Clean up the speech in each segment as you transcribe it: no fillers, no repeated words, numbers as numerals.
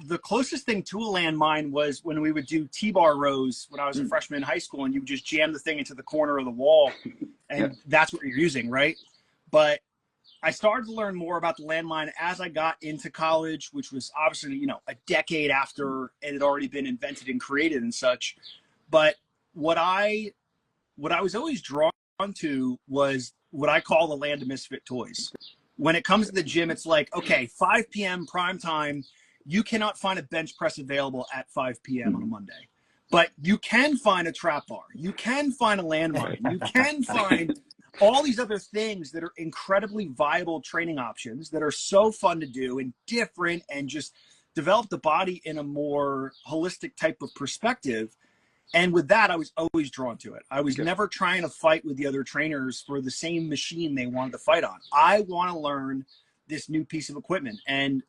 the closest thing to a landmine was when we would do T-bar rows when I was a freshman in high school, and you would just jam the thing into the corner of the wall, and that's what you're using, right? But I started to learn more about the landmine as I got into college, which was obviously, you know, a decade after it had already been invented and created and such. But what I was always drawn to was what I call the land of misfit toys. When it comes to the gym, it's like, okay, 5 p.m. prime time, you cannot find a bench press available at 5 p.m. on a Monday. But you can find a trap bar. You can find a landmine. You can find all these other things that are incredibly viable training options that are so fun to do and different and just develop the body in a more holistic type of perspective. And with that, I was always drawn to it. I was never trying to fight with the other trainers for the same machine they wanted to fight on. I want to learn this new piece of equipment. And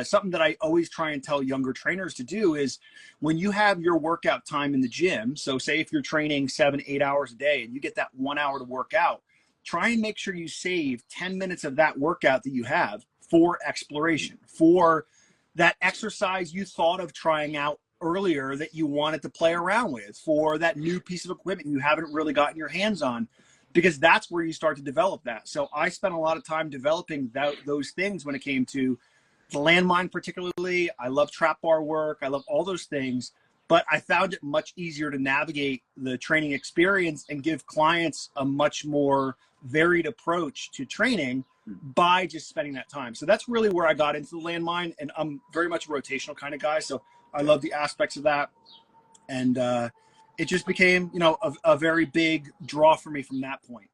something that I always try and tell younger trainers to do is when you have your workout time in the gym, so say if you're training 7-8 hours a day and you get that 1 hour to work out, try and make sure you save 10 minutes of that workout that you have for exploration, for that exercise you thought of trying out earlier that you wanted to play around with, for that new piece of equipment you haven't really gotten your hands on, because that's where you start to develop that. So I spent a lot of time developing those things when it came to the landmine particularly. I love trap bar work. I love all those things, but I found it much easier to navigate the training experience and give clients a much more varied approach to training by just spending that time. So that's really where I got into the landmine, and I'm very much a rotational kind of guy. So I love the aspects of that. And it just became, you know, a very big draw for me from that point.